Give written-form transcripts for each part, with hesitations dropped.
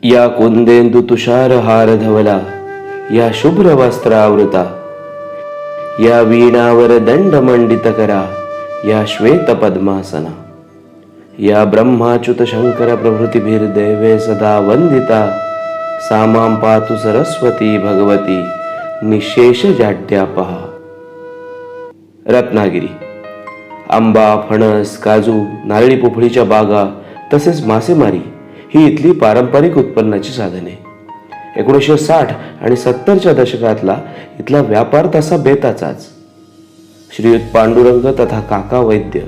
या कुंदेंदु तुषार हार धवला, या शुभ्र वस्त्रावृता, या वीणावर दंड मंडित करा, या श्वेत पद्मासना, या ब्रह्माच्युत शंकर प्रभृतिभिर्देवे सदा वंदिता, सामां पातु सरस्वती भगवती निशेष जाड्यापहा. रत्नागिरी. आंबा, फणस, काजू, नारळी पोफळीच्या बागा तसेच मासेमारी ही इथली पारंपरिक उत्पन्नाची साधने. 1960 आणि 70च्या दशकातला इथला व्यापार तसा बेताचाच. श्रीयुत पांडुरंग तथा काका वैद्य,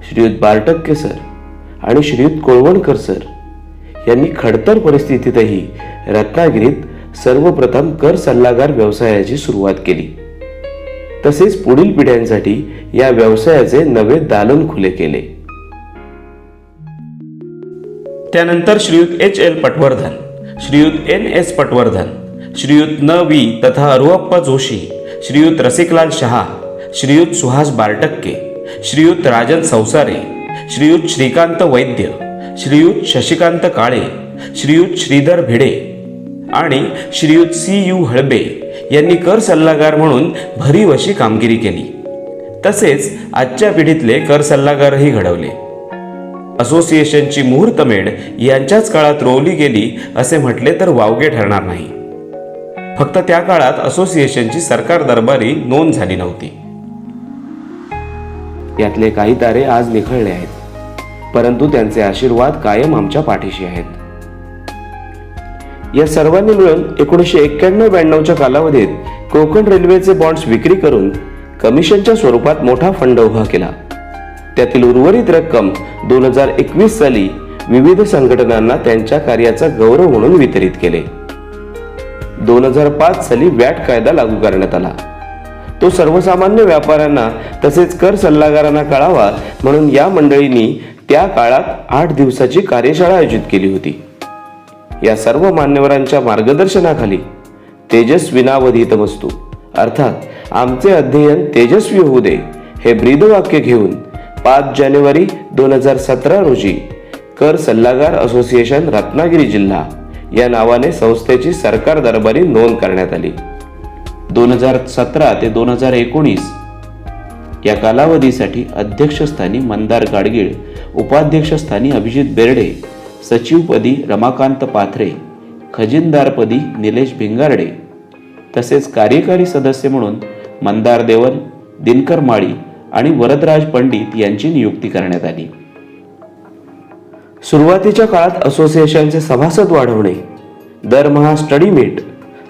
श्रीयुत बारटक्के सर आणि श्रीयुत कोळवणकर सर यांनी खडतर परिस्थितीतही रत्नागिरीत सर्वप्रथम कर सल्लागार व्यवसायाची सुरुवात केली. तसेच पुढील पिढ्यांसाठी या व्यवसायाचे नवे दालन खुले केले. त्यानंतर श्रीयुत H.L. पटवर्धन, श्रीयुत N.S. पटवर्धन, श्रीयुत न.वी. तथा अरुअप्पा जोशी, श्रीयुत रसिकलाल शहा, श्रीयुत सुहास बारटक्के, श्रीयुत राजन संसारे, श्रीयुत श्रीकांत वैद्य, श्रीयुत शशिकांत काळे, श्रीयुत श्रीधर भिडे आणि श्रीयुत C.U. हळबे यांनी कर सल्लागार म्हणून भरीव अशी कामगिरी केली. तसेच आजच्या पिढीतले कर सल्लागारही घडवले. असोसिएशनची मुहूर्तमेढ यांच्याच काळात रोवली गेली असे म्हटले तर वावगे ठरणार नाही. फक्त त्या काळात असोसिएशनची सरकार दरबारी नोंद झाली नव्हती. यातले काही तारे आज निखळले आहेत, परंतु त्यांचे आशीर्वाद कायम आमच्या पाठीशी आहेत. या सर्वांनी मिळून 1991-92च्या कालावधीत कोकण रेल्वेचे बॉन्ड्स विक्री करून कमिशनच्या स्वरूपात मोठा फंड उभा केला. त्यातील उर्वरित रक्कम 2021 साली विविध संघटनांना त्यांच्या कार्याचा गौरव म्हणून वितरित केले. 2005 साली वॅट कायदा लागू करण्यात आला. तो सर्वसामान्य व्यापाऱ्यांना तसेच कर सल्लागारांना कळावा म्हणून या मंडळींनी त्या काळात 8 दिवसाची कार्यशाळा आयोजित केली होती. या सर्व मान्यवरांच्या मार्गदर्शनाखाली तेजस्विनावधीतमस्तु अर्थात आमचे अध्ययन तेजस्वी होऊ दे हे ब्रीदवाक्य घेऊन 5 जानेवारी 2017 रोजी कर सल्लागार असोसिएशन रत्नागिरी जिल्हा या नावाने संस्थेची सरकार दरबारी नोंद करण्यात आली. 2017 ते 2019 या कालावधीसाठी अध्यक्षस्थानी मंदार गाडगीळ, उपाध्यक्षस्थानी अभिजित बेर्डे, सचिवपदी रमाकांत पाथरे, खजिनदारपदी निलेश भिंगारडे तसेच कार्यकारी सदस्य म्हणून मंदार देवल, दिनकर माळी आणि वरदराज पंडित यांची नियुक्ती करण्यात आली. सुरुवातीच्या काळात असोसिएशनचे सभासद वाढवणे, दरमहा स्टडी मीट,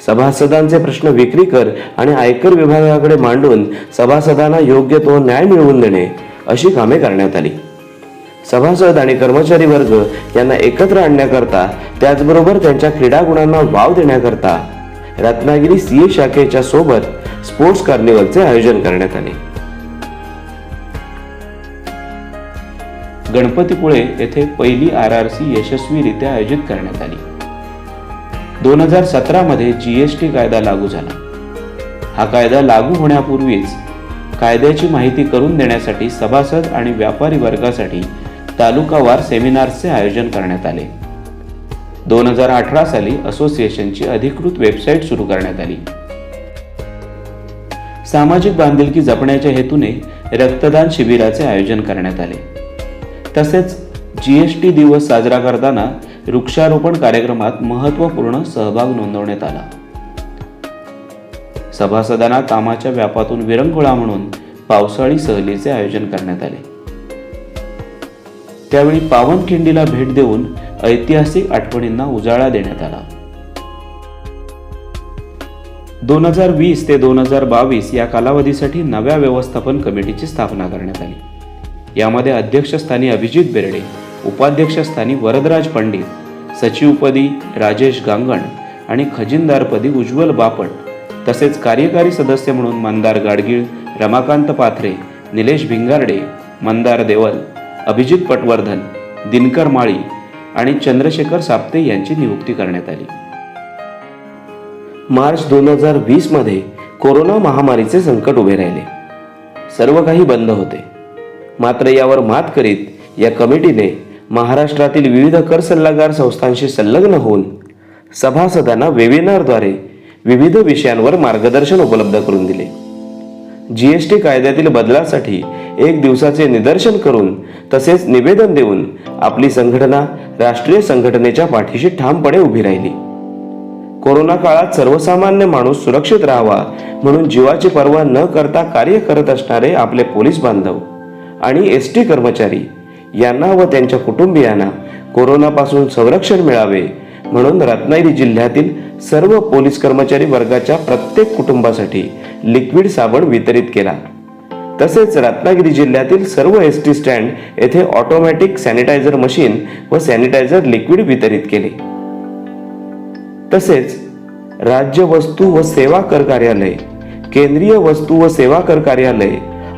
सभासदांचे प्रश्न विक्री कर आणि आयकर विभागाकडे मांडून सभासदांना योग्य तो न्याय मिळवून देणे अशी कामे करण्यात आली. सभासद आणि कर्मचारी वर्ग यांना एकत्र आणण्याकरता त्याचबरोबर त्यांच्या क्रीडा गुणांना वाव देण्याकरता रत्नागिरी CA शाखेच्या सोबत स्पोर्ट्स कार्निवलचे आयोजन करण्यात आले. गणपतीपुळे येथे पहिली RRC यशस्वीरित्या आयोजित करण्यात आली. 2017 मध्ये GST कायदा लागू झाला. हा कायदा लागू होण्यापूर्वीच कायद्याची माहिती करून देण्यासाठी सभासद आणि व्यापारी वर्गासाठी तालुकावार सेमिनार्सचे आयोजन करण्यात आले. 2018 साली असोसिएशनची अधिकृत वेबसाईट सुरू करण्यात आली. सामाजिक बांधिलकी जपण्याच्या हेतूने रक्तदान शिबिराचे आयोजन करण्यात आले. तसेच GST दिवस साजरा करताना वृक्षारोपण कार्यक्रमात महत्त्वपूर्ण सहभाग नोंदवण्यात आला. सभासदांना कामाच्या व्यापातून विरंगुळा म्हणून पावसाळी सहलीचे आयोजन करण्यात आले. त्यावेळी पावनखिंडीला भेट देऊन ऐतिहासिक आठवणींना उजाळा देण्यात आला. 2020 ते 2022 या कालावधीसाठी नव्या व्यवस्थापन कमिटीची स्थापना करण्यात आली. यामध्ये अध्यक्षस्थानी अभिजित बेर्डे, उपाध्यक्षस्थानी वरदराज पंडित, सचिवपदी राजेश गांगण आणि खजिनदारपदी उज्ज्वल बापट तसेच कार्यकारी सदस्य म्हणून मंदार गाडगीळ, रमाकांत पाथरे, निलेश भिंगारडे, मंदार देवल, अभिजित पटवर्धन, दिनकर माळी आणि चंद्रशेखर साप्ते यांची नियुक्ती करण्यात आली. मार्च 2020 मध्ये कोरोना महामारीचे संकट उभे राहिले. सर्व काही बंद होते. मात्र यावर मात करीत या कमिटीने महाराष्ट्रातील विविध कर सल्लागार संस्थांशी संलग्न होऊन सभासदांना वेबिनारद्वारे विविध विषयांवर मार्गदर्शन उपलब्ध करून दिले. जीएसटी कायद्यातील बदलासाठी 1 दिवसाचे निदर्शन करून तसेच निवेदन देऊन आपली संघटना राष्ट्रीय संघटनेच्या पाठीशी ठामपणे उभी राहिली. कोरोना काळात सर्वसामान्य माणूस सुरक्षित राहावा म्हणून जीवाची पर्वा न करता कार्य करत असणारे आपले पोलीस बांधव आणि एसटी कर्मचारी यांना व त्यांच्या कुटुंबियांना कोरोनापासून संरक्षण मिळावे म्हणून रत्नागिरी जिल्ह्यातील सर्व पोलीस कर्मचारी वर्गाच्या प्रत्येक कुटुंबासाठी लिक्विड साबण वितरित केला. तसेच रत्नागिरी जिल्ह्यातील सर्व एसटी स्टँड येथे ऑटोमॅटिक सॅनिटायझर मशीन व सॅनिटायझर लिक्विड वितरित केले. तसेच राज्य वस्तू व सेवा कर कार्यालय, केंद्रीय वस्तू व सेवा कर कार्यालय,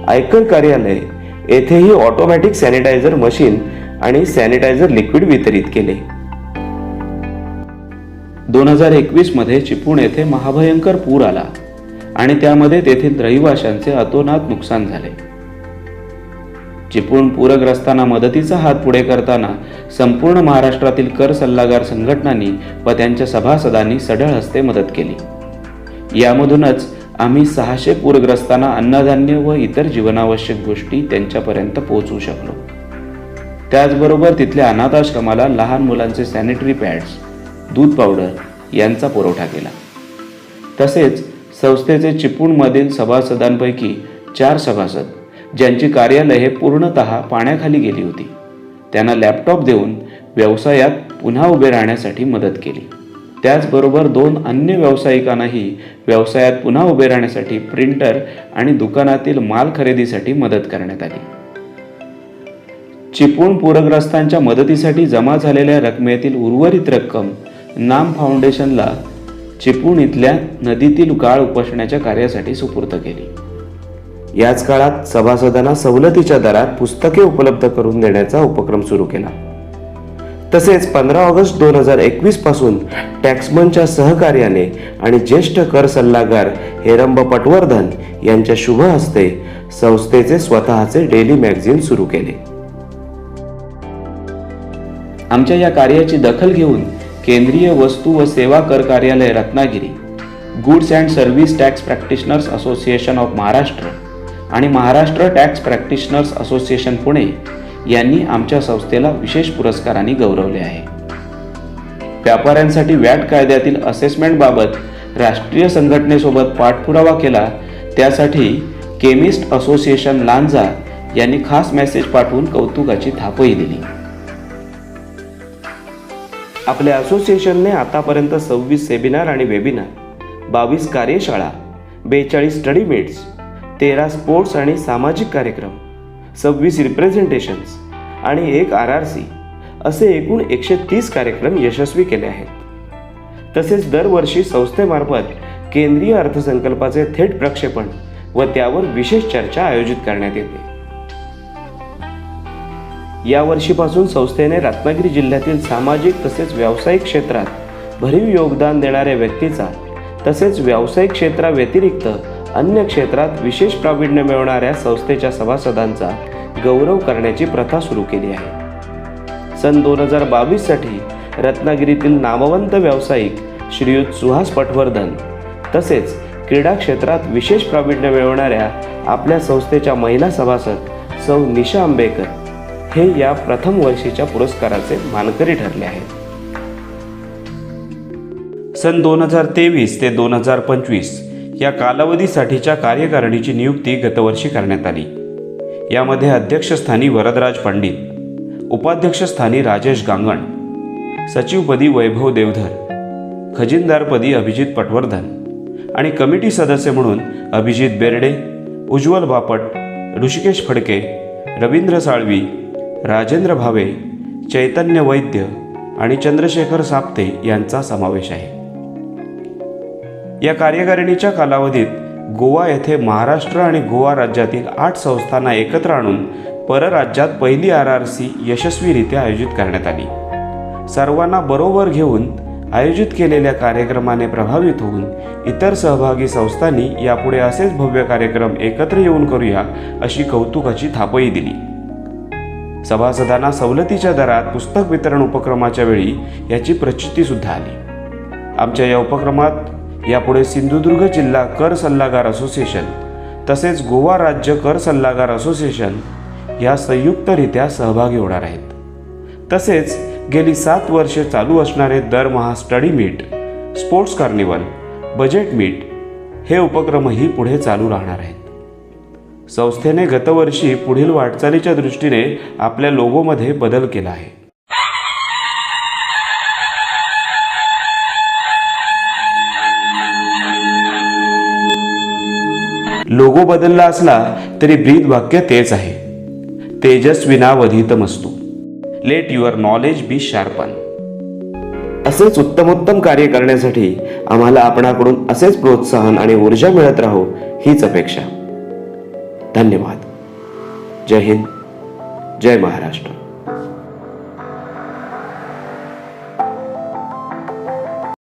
आयकर कार्यालय येथेही ऑटोमॅटिक सॅनिटायझर मशीन आणि सॅनिटायझर लिक्विड वितरित केले. 2021 मध्ये चिपळूण येथे महाभयंकर पूर आला आणि त्यामध्ये तेथील रहिवाशांचे अतोनात नुकसान झाले. चिपळूण पूरग्रस्तांना मदतीचा हात पुढे करताना संपूर्ण महाराष्ट्रातील कर सल्लागार संघटनांनी व त्यांच्या सभासदांनी सढळ हस्ते मदत केली. यामधूनच आम्ही 600 पूरग्रस्तांना अन्नधान्य व इतर जीवनावश्यक गोष्टी त्यांच्यापर्यंत पोहोचवू शकलो. त्याचबरोबर तिथल्या अनाथाश्रमाला लहान मुलांचे सॅनिटरी पॅड्स, दूध पावडर यांचा पुरवठा केला. तसेच संस्थेचे चिपळूणमधील सभासदांपैकी 4 सभासद ज्यांची कार्यालये पूर्णतः पाण्याखाली गेली होती त्यांना लॅपटॉप देऊन व्यवसायात पुन्हा उभे राहण्यासाठी मदत केली. त्याचबरोबर 2 अन्य व्यावसायिकांनाही व्यवसायात पुन्हा उभे राहण्यासाठी प्रिंटर आणि दुकानातील माल खरेदीसाठी मदत करण्यात आली. चिपळूण पूरग्रस्तांच्या मदतीसाठी जमा झालेल्या रकमेतील उर्वरित रक्कम नाम फाउंडेशनला चिपळूण इथल्या नदीतील गाळ उपसण्याच्या कार्यासाठी सुपूर्द केली. याच काळात सभासदांना सवलतीच्या दरात पुस्तके उपलब्ध करून देण्याचा उपक्रम सुरू केला. तसेच 15 ऑगस्ट 2021 पासून टॅक्समनच्या सहकार्याने आणि ज्येष्ठ कर सल्लागार हेरंब पटवर्धन यांच्या शुभ हस्ते संस्थेचे स्वतःचे डेली मॅगझिन सुरू केले. आमच्या या कार्याची दखल घेऊन केंद्रीय वस्तू व सेवा कर कार्यालय Ratnagiri, goods and service tax practitioners association of Maharashtra आणि Maharashtra tax practitioners association Pune यांनी आमच्या संस्थेला विशेष पुरस्कारांनी गौरवले आहे. व्यापाऱ्यांसाठी वॅट कायद्यातील असेसमेंटबाबत राष्ट्रीय संघटनेसोबत पाठपुरावा केला, त्यासाठी केमिस्ट असोसिएशन लांजा यांनी खास मेसेज पाठवून कौतुकाची थापही दिली. आपल्या असोसिएशनने आतापर्यंत 26 सेमिनार आणि वेबिनार, 22 कार्यशाळा, 42 स्टडी मीट्स, 13 स्पोर्ट्स आणि सामाजिक कार्यक्रम, 26 रिप्रेझेंटेशन्स आणि 1 RRC असे एकूण 130 कार्यक्रम यशस्वी केले आहेत. तसेच दरवर्षी संस्थेमार्फत केंद्रीय अर्थसंकल्पाचे थेट प्रक्षेपण व त्यावर विशेष चर्चा आयोजित करण्यात येते. या वर्षीपासून संस्थेने रत्नागिरी जिल्ह्यातील सामाजिक तसेच व्यावसायिक क्षेत्रात भरीव योगदान देणाऱ्या व्यक्तीचा तसेच व्यावसायिक क्षेत्राव्यतिरिक्त अन्य क्षेत्रात विशेष प्रावीण्य मिळवणाऱ्या संस्थेच्या सभासदांचा गौरव करण्याची प्रथा सुरू केली आहे. सन 2022 साठी रत्नागिरीतील नामवंत व्यावसायिक श्रीयुत सुहास पटवर्धन तसेच क्रीडा क्षेत्रात विशेष प्रावीण्य मिळवणाऱ्या आपल्या संस्थेच्या महिला सभासद सौ निशा आंबेकर हे या प्रथम वर्षीच्या पुरस्काराचे मानकरी ठरले आहेत. सन 2023 ते 2025 या कालावधीसाठीच्या कार्यकारिणीची नियुक्ती गतवर्षी करण्यात आली. यामध्ये अध्यक्षस्थानी वरदराज पंडित, उपाध्यक्षस्थानी राजेश गांगण, सचिवपदी वैभव देवधर, खजिनदारपदी अभिजित पटवर्धन आणि कमिटी सदस्य म्हणून अभिजित बेर्डे, उज्ज्वल बापट, ऋषिकेश फडके, रवींद्र साळवी, राजेंद्र भावे, चैतन्य वैद्य आणि चंद्रशेखर साप्ते यांचा समावेश आहे. या कार्यकारिणीच्या कालावधीत गोवा येथे महाराष्ट्र आणि गोवा राज्यातील 8 संस्थांना एकत्र आणून परराज्यात पहिली RRC यशस्वीरित्या आयोजित करण्यात आली. सर्वांना बरोबर घेऊन आयोजित केलेल्या कार्यक्रमाने प्रभावित होऊन इतर सहभागी संस्थांनी यापुढे असेच भव्य कार्यक्रम एकत्र येऊन करूया अशी कौतुकाची थापही दिली. सभासदांना सवलतीच्या दरात पुस्तक वितरण उपक्रमाच्या वेळी याची प्रचिती सुद्धा आली. आमच्या या उपक्रमात यापुढे सिंधुदुर्ग जिल्हा कर सल्लागार असोसिएशन तसेच गोवा राज्य कर सल्लागार असोसिएशन या संयुक्तरित्या सहभागी होणार आहेत. तसेच गेली 7 वर्षे चालू असणारे दरमहा study meet, sports carnival, budget meet हे उपक्रमही पुढे चालू राहणार आहेत. संस्थेने गतवर्षी पुढील वाटचालीच्या दृष्टीने आपल्या लोगोमध्ये बदल केला आहे. लोगो बदलला असला तरी ब्रीद वाक्य तेच आहे. तेजस्विनावधीतमस्तु. Let your knowledge be sharpen. असेच उत्तमोत्तम कार्य करण्यासाठी आम्हाला आपणाकडून असेच प्रोत्साहन आणि ऊर्जा मिळत राहो हीच अपेक्षा. धन्यवाद. जय हिंद. जय महाराष्ट्र.